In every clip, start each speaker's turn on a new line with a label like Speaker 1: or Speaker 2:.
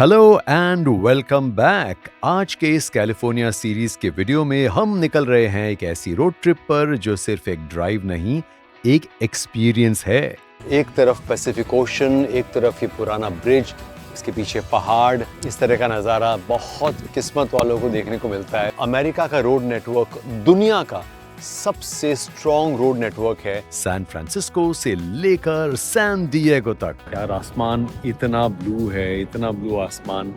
Speaker 1: Hello and welcome back. आज के इस कैलिफोर्निया सीरीज के वीडियो में हम निकल रहे हैं एक ऐसी रोड ट्रिप पर जो सिर्फ एक ड्राइव नहीं, एक एक्सपीरियंस है। एक तरफ पैसिफिक ओशन, एक तरफ ये पुराना ब्रिज, इसके पीछे पहाड़। इस तरह का नज़ारा बहुत किस्मत वालों को देखने को मिलता है। अमेरिका का रोड नेटवर्क दुनिया का सबसे स्ट्रॉन्ग रोड नेटवर्क है, सैन फ्रांसिस्को से लेकर सैन डिएगो तक। यार आसमान इतना ब्लू है, इतना ब्लू आसमान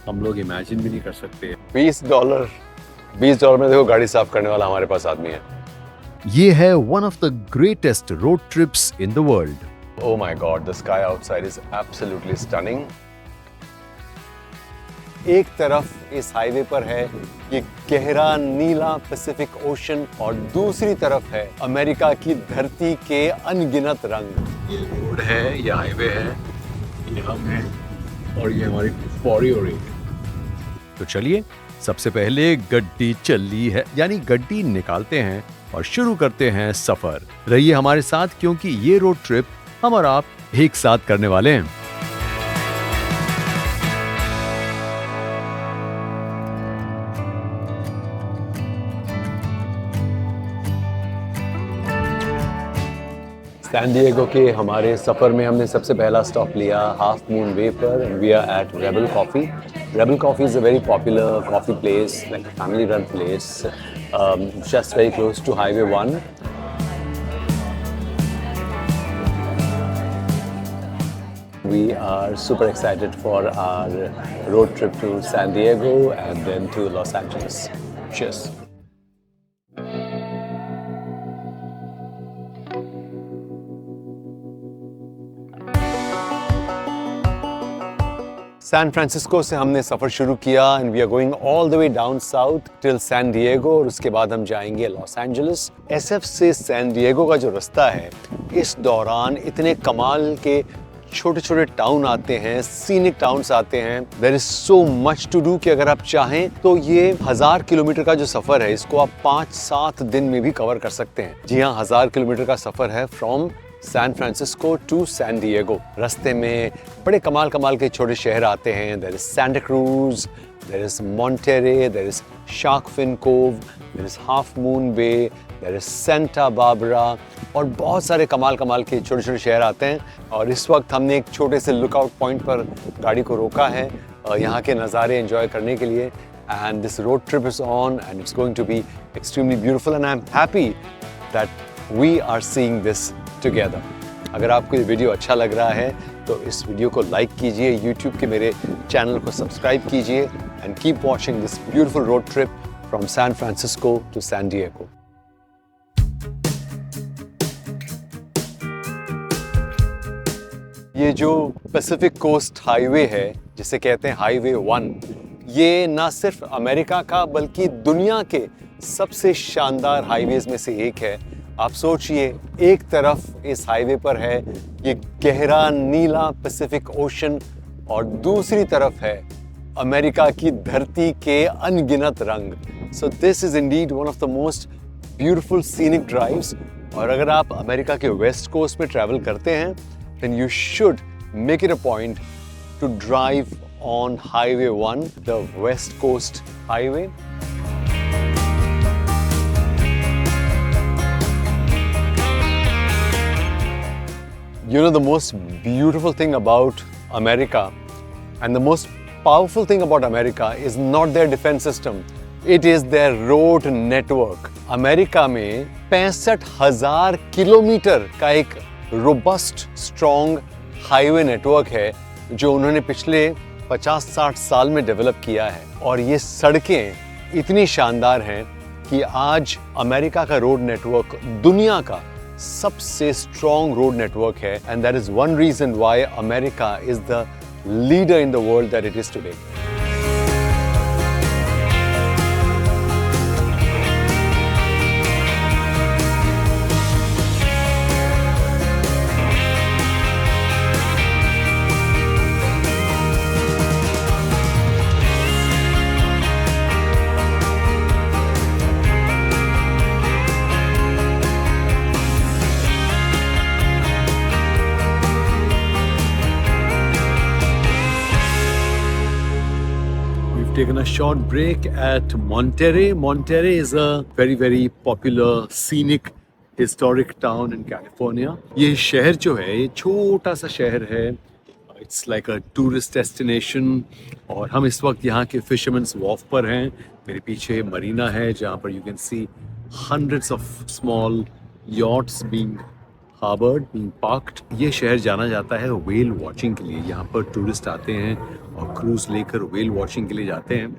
Speaker 1: हम लोग इमेजिन भी नहीं कर सकते। $20 में देखो गाड़ी साफ करने वाला हमारे पास आदमी है। ये है one of the greatest road trips in the world. Oh my God, the sky outside is absolutely stunning. एक तरफ इस हाईवे पर है ये गहरा नीला पैसिफिक ओशन और दूसरी तरफ है अमेरिका की धरती के अनगिनत रंग। ये रोड है, ये हाईवे है, ये हम हैं और ये हमारी पौड़ी हो रही है। तो चलिए सबसे पहले गड्डी चली है, यानी गड्डी निकालते हैं और शुरू करते हैं सफर। रहिए हमारे साथ क्योंकि ये रोड ट्रिप हम और आप एक साथ करने वाले हैं। सैन डिएगो के हमारे सफ़र में हमने सबसे पहला स्टॉप लिया हाफ मून वे पर। We are at Rebel Coffee. Rebel Coffee is a very popular coffee place, like family run place, just very close to highway 1. We are super excited for our road trip to San Diego and then to Los Angeles. Cheers. San Francisco से हमने सफ़र शुरू किया and we are going all the way down south till San Diego और उसके बाद हम जाएंगे लॉस एंजलिस। एसएफ से सैन डिएगो का जो रास्ता है, इस दौरान इतने कमाल के छोटे छोटे टाउन आते हैं, सीनिक टाउन्स आते हैं। There is so much to do कि अगर आप चाहें तो ये 1000 किलोमीटर का जो सफ़र है इसको आप 5-7 दिन में भी कवर कर सकते हैं। जी हाँ, 1000 किलोमीटर का सफ़र है from San Francisco to San Diego. रास्ते में बड़े कमाल कमाल के छोटे शहर आते हैं। There is Santa Cruz, there is Monterey, there is Shark Fin Cove, there is Half Moon Bay, there is Santa Barbara और बहुत सारे कमाल कमाल के छोटे छोटे शहर आते हैं। और इस वक्त हमने एक छोटे से लुकआउट पॉइंट पर गाड़ी को रोका है यहाँ के नज़ारे एंजॉय करने के लिए। And this road trip is on and it's going to be extremely beautiful and I am happy that we are seeing this together. अगर आपको ये वीडियो अच्छा लग रहा है तो इस वीडियो को लाइक कीजिए, YouTube के मेरे चैनल को सब्सक्राइब कीजिए and keep watching this beautiful road trip from San Francisco to San Diego. ये जो पैसिफिक कोस्ट हाईवे है, जिसे कहते हैं हाईवे 1, ये ना सिर्फ अमेरिका का बल्कि दुनिया के सबसे शानदार हाईवेज में से एक है। आप सोचिए, एक तरफ इस हाईवे पर है ये गहरा नीला पैसिफिक ओशन और दूसरी तरफ है अमेरिका की धरती के अनगिनत रंग। So this is Indeed one of the most beautiful scenic drives. और अगर आप अमेरिका के वेस्ट कोस्ट में ट्रैवल करते हैं then you should make it a point to drive on Highway 1, the West Coast Highway. You know, the most beautiful thing about America and the most powerful thing about America is not their defense system. It is their road network. America में 65,000 kilometre का एक robust strong highway network है जो उन्होंने पिछले 50-60 साल में develop किया है। और ये सड़कें इतनी शानदार हैं कि आज अमेरिका का रोड नेटवर्क दुनिया का सबसे स्ट्रॉन्ग रोड नेटवर्क है। And that is one reason why America is the leader in the world that it is today. taken a short break at Monterey. Monterey is a very, very popular scenic historic town in California. ये शहर जो है ये छोटा सा शहर है. It's like a tourist destination. और हम इस वक्त यहाँ के Fisherman's Wharf पर हैं. मेरे पीछे मरीना है जहाँ पर you can see hundreds of small yachts being harbored, being parked. ये शहर जाना जाता है whale watching के लिए. यहाँ पर टूरिस्ट आते हैं और क्रूज लेकर whale watching के लिए जाते हैं.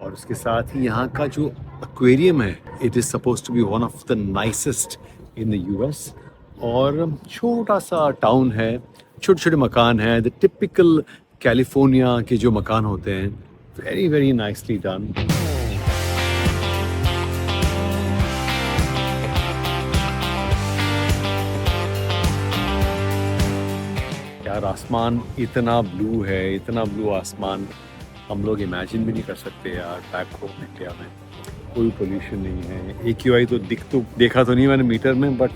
Speaker 1: और उसके साथ ही यहाँ का जो एक्वेरियम है, it is supposed to be one of the nicest in the US. और छोटा सा टाउन है, छोटे छोटे मकान हैं, द टिपिकल कैलिफोर्निया के जो मकान होते हैं. Very very nicely done. यार आसमान इतना ब्लू है, इतना ब्लू आसमान हम लोग इमेजिन भी नहीं कर सकते यार. बैक होम इंडिया में कोई पोल्यूशन नहीं है. AQI तो देखा तो नहीं मैंने मीटर में, बट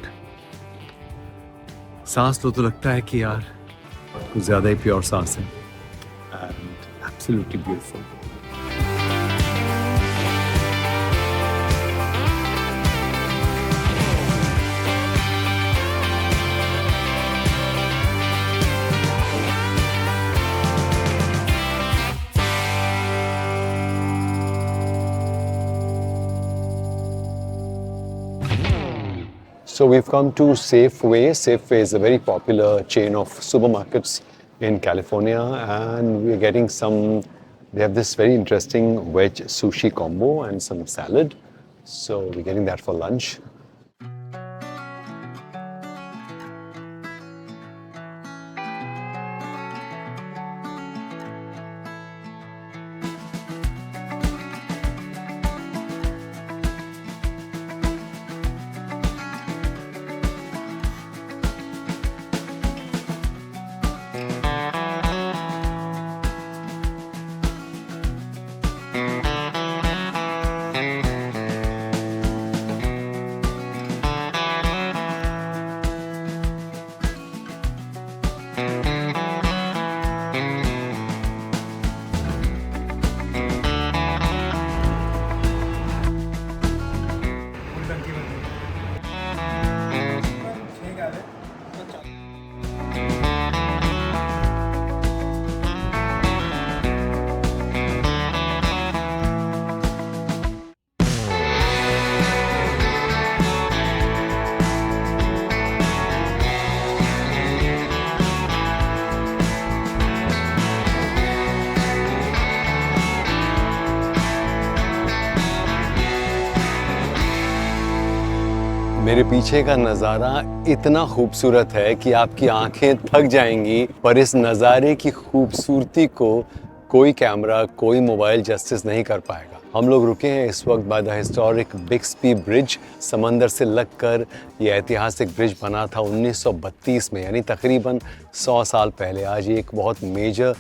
Speaker 1: सांस लो तो लगता है कि यार कुछ ज़्यादा ही प्योर सांस है. And absolutely beautiful. So we've come to Safeway. Safeway is a very popular chain of supermarkets in California, and we're getting they have this very interesting veg sushi combo and some salad. So we're getting that for lunch. मेरे पीछे का नज़ारा इतना खूबसूरत है कि आपकी आंखें थक जाएंगी, पर इस नज़ारे की खूबसूरती को कोई कैमरा, कोई मोबाइल जस्टिस नहीं कर पाएगा. हम लोग रुके हैं इस वक्त by the historic Bixby bridge. समंदर से लगकर ये ऐतिहासिक ब्रिज बना था 1932 में, यानी तकरीबन 100 साल पहले. आज ये एक बहुत मेजर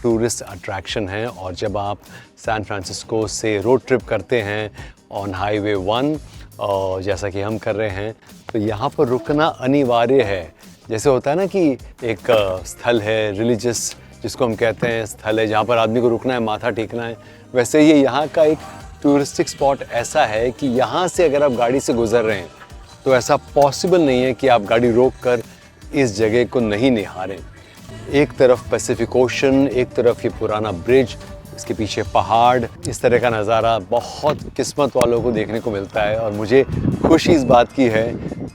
Speaker 1: टूरिस्ट अट्रैक्शन है. और जब आप सैन फ्रांसिस्को से रोड ट्रिप करते हैं ऑन हाईवे 1, और जैसा कि हम कर रहे हैं, तो यहाँ पर रुकना अनिवार्य है. जैसे होता है ना कि एक स्थल है रिलीजियस, जिसको हम कहते हैं स्थल है जहाँ पर आदमी को रुकना है, माथा टेकना है, वैसे ही यहाँ का एक टूरिस्टिक स्पॉट ऐसा है कि यहाँ से अगर आप गाड़ी से गुजर रहे हैं तो ऐसा पॉसिबल नहीं है कि आप गाड़ी रोक कर इस जगह को नहीं निहारें. एक तरफ पैसिफिक ओशन, एक तरफ ये पुराना ब्रिज, इसके पीछे पहाड़. इस तरह का नज़ारा बहुत किस्मत वालों को देखने को मिलता है. और मुझे खुशी इस बात की है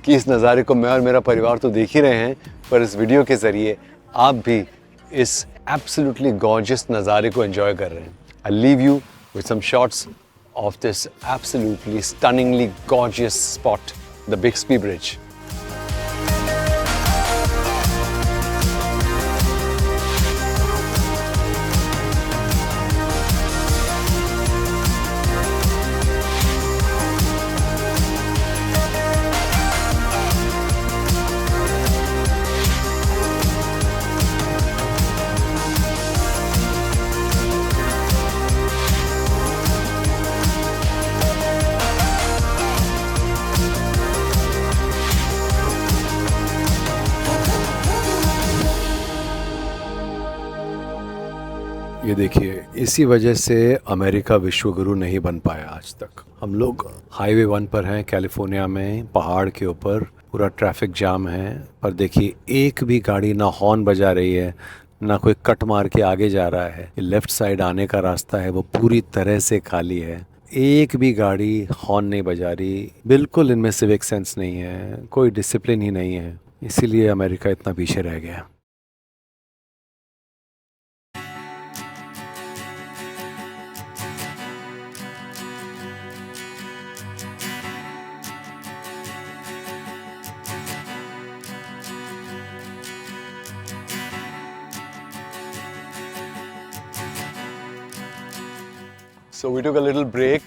Speaker 1: कि इस नज़ारे को मैं और मेरा परिवार तो देख ही रहे हैं, पर इस वीडियो के ज़रिए आप भी इस एब्सोल्युटली गॉर्जियस नज़ारे को एंजॉय कर रहे हैं. I leave you with some shots of this absolutely stunningly gorgeous spot, the Bixby Bridge.
Speaker 2: देखिए, इसी वजह से अमेरिका विश्व गुरु नहीं बन पाया आज तक। हम लोग हाईवे 1 पर हैं कैलिफोर्निया में, पहाड़ के ऊपर पूरा ट्रैफिक जाम है, पर देखिए एक भी गाड़ी ना हॉर्न बजा रही है, ना कोई कट मार के आगे जा रहा है। लेफ्ट साइड आने का रास्ता है वो पूरी तरह से खाली है, एक भी गाड़ी हॉर्न नहीं बजा रही। बिल्कुल इनमें सिविक सेंस नहीं है, कोई डिसिप्लिन ही नहीं है, इसीलिए अमेरिका इतना पीछे रह गया।
Speaker 1: So we took a little break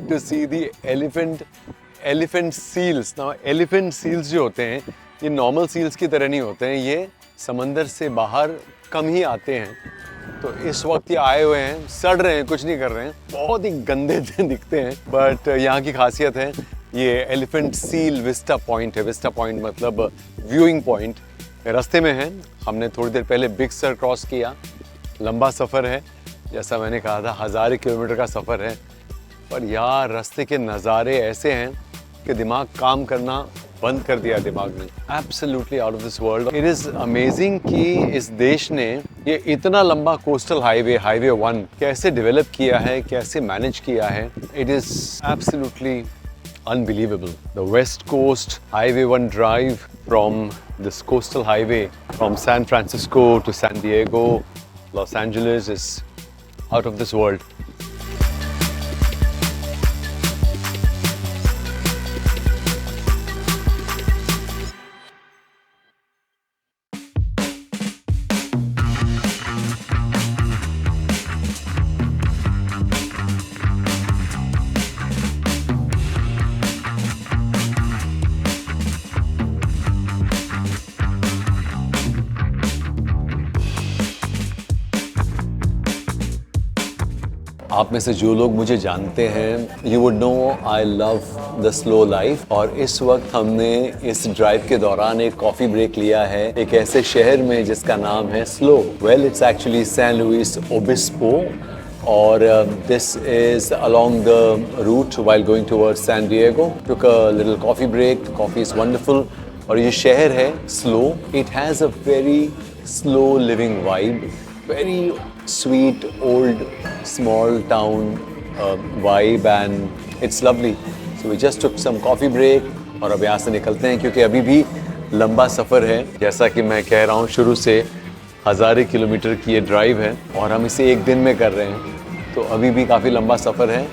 Speaker 1: to see the elephant seals. Now elephant seals जो होते हैं ये normal seals की तरह नहीं होते हैं, ये समंदर से बाहर कम ही आते हैं। तो इस वक्त ये आए हुए हैं, सड़ रहे हैं, कुछ नहीं कर रहे हैं, बहुत ही गंदे दिखते हैं, बट यहाँ की खासियत है ये एलिफेंट सील विस्टा पॉइंट है। विस्टा पॉइंट मतलब व्यूइंग पॉइंट, रास्ते में है। हमने थोड़ी देर पहले बिग सर क्रॉस किया। लंबा सफ़र है, जैसा मैंने कहा था 1000 किलोमीटर का सफ़र है, पर यार रास्ते के नज़ारे ऐसे हैं कि दिमाग काम करना बंद कर दिया दिमाग ने। Absolutely out of this world. It is amazing कि इस देश ने ये इतना लंबा कोस्टल हाईवे 1 कैसे डेवलप किया है, कैसे मैनेज किया है। It is absolutely unbelievable. The West Coast Highway 1 drive from this coastal highway from San Francisco to San Diego, Los Angeles is out of this world. आप में से जो लोग मुझे जानते हैं, you would know I love the slow life. और इस वक्त हमने इस ड्राइव के दौरान एक कॉफ़ी ब्रेक लिया है एक ऐसे शहर में जिसका नाम है SLO. Well, it's actually San Luis Obispo, और this is along the route while going towards San Diego. Took a little coffee break, coffee is wonderful. और ये शहर है SLO, it has a very slow living vibe, very sweet old small town vibe, and it's lovely. So we just took some coffee break और अब यहाँ से निकलते हैं क्योंकि अभी भी लंबा सफ़र है। जैसा कि मैं कह रहा हूँ, शुरू से 1000 किलोमीटर की ये ड्राइव है और हम इसे एक दिन में कर रहे हैं, तो अभी भी काफ़ी लंबा सफ़र है।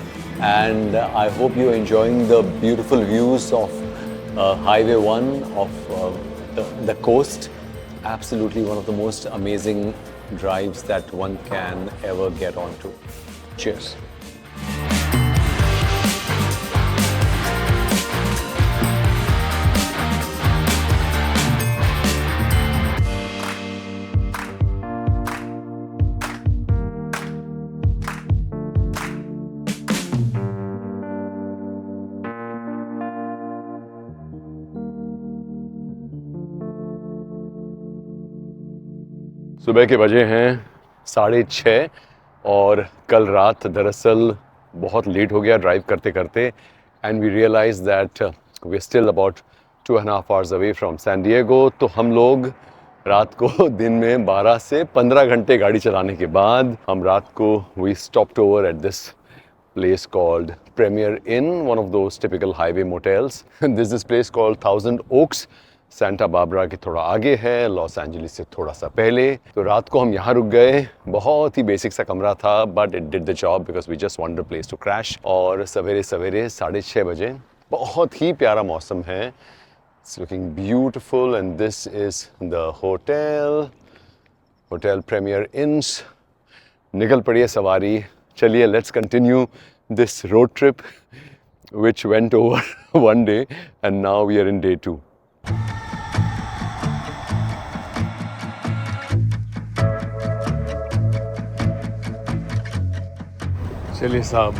Speaker 1: And I hope you're enjoying the beautiful views of Highway 1 of the coast. Absolutely one of the most amazing drives that one can ever get onto. Cheers. सुबह के बजे हैं 6:30 और कल रात दरअसल बहुत लेट हो गया ड्राइव करते करते, and we realize that we are still about 2.5 hours away from San Diego. तो हम लोग रात को दिन में 12 से 15 घंटे गाड़ी चलाने के बाद हम रात को we stopped over at this place called Premier Inn, one of those typical highway motels. This is place called Thousand Oaks. Santa Barbara के थोड़ा आगे है, लॉस एंजलिस से थोड़ा सा पहले। तो रात को हम यहाँ रुक गए। बहुत ही बेसिक सा कमरा था, but it did the job because we just wanted a place to crash. और सवेरे सवेरे 6:30 बजे बहुत ही प्यारा मौसम है। It's looking beautiful and this is the hotel Premier Inns. निकल पड़िए सवारी, चलिए let's continue this road trip which went over one day and now we are in day 2. चलिए साहब,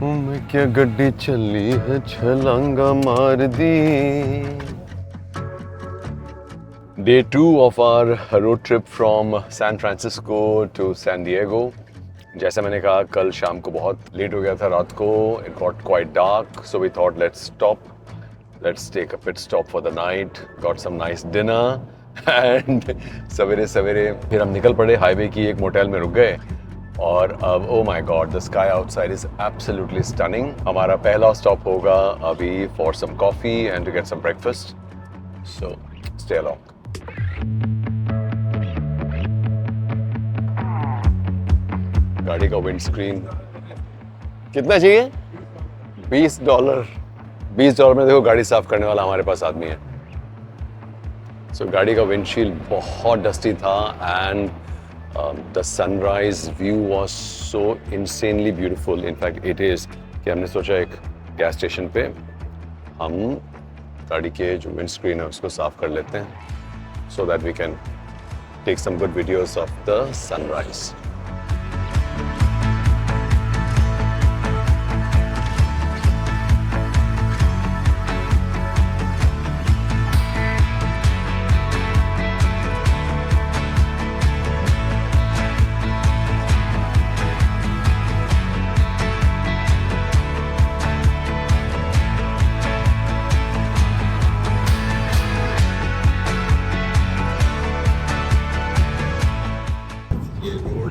Speaker 1: मैं क्या गड्डी चली है, छलांगा मार दी। Day 2 of our road trip from San Francisco to San Diego. जैसा मैंने कहा कल शाम को बहुत लेट हो गया था रात को. It got quite dark, so we thought let's stop. Let's take a pit stop for the night. Got some nice dinner and सवेरे सवेरे फिर हम निकल पड़े. हाईवे की एक मोटेल में रुक गए और अब oh my god, the sky outside is absolutely stunning. हमारा पहला स्टॉप होगा अभी for some coffee and to get some breakfast. So stay along. गाड़ी का विंड स्क्रीन कितना चाहिए? $20. $20 में देखो गाड़ी साफ करने वाला हमारे पास आदमी है. सो गाड़ी का विंडशील्ड बहुत डस्टी था and the sunrise view was so insanely beautiful. In fact it is कि हमने सोचा एक गैस स्टेशन पे हम गाड़ी के जो विंड स्क्रीन है उसको साफ कर लेते हैं so that we can take some good videos of the sunrise.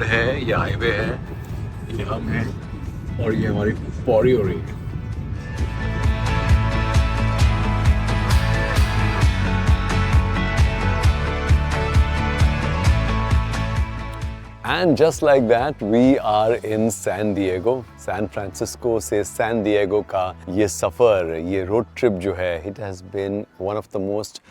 Speaker 1: है ये हाईवे है, ये हम हैं और ये हमारी पौड़ी हो रही है. And just like that, we are in San Diego. San Francisco से San Diego का ये सफ़र, ये road trip जो है, it has been one of the most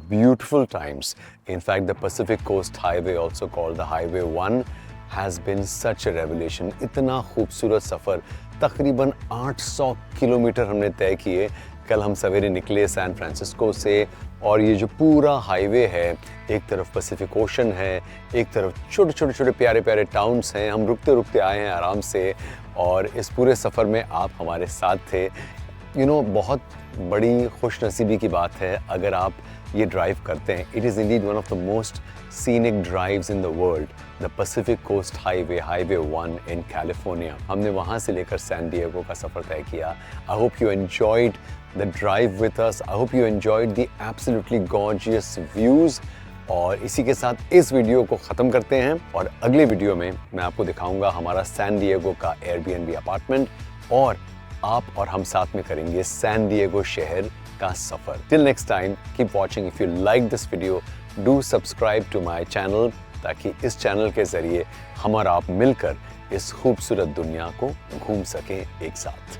Speaker 1: beautiful times. In fact, the Pacific Coast Highway, also called the Highway 1, has been such a revelation. इतना खूबसूरत सफ़र, तकरीबन 800 kilometre हमने तय किए. कल हम सवेरे निकले सैन फ्रांसिस्को से और ये जो पूरा हाईवे है, एक तरफ पैसिफिक ओशन है, एक तरफ छोटे छोटे छोटे प्यारे प्यारे टाउन्स हैं. हम रुकते रुकते आए हैं आराम से और इस पूरे सफ़र में आप हमारे साथ थे. बहुत बड़ी खुशनसीबी की बात है अगर आप ये ड्राइव करते हैं. It is indeed one of the most scenic drives in the world, the Pacific Coast Highway, highway 1 in California. हमने वहाँ से लेकर सैन डिएगो का सफ़र तय किया. I hope you enjoyed the drive with us. I hope you enjoyed the absolutely gorgeous views. और इसी के साथ इस वीडियो को ख़त्म करते हैं और अगले वीडियो में मैं आपको दिखाऊंगा हमारा सैन डिएगो का एयरबीएनबी अपार्टमेंट और आप और हम साथ में करेंगे सैन डिएगो शहर का सफ़र. Till next time, keep watching. If you like this video, do subscribe to my channel ताकि इस चैनल के ज़रिए हम और आप मिलकर इस खूबसूरत दुनिया को घूम सकें एक साथ.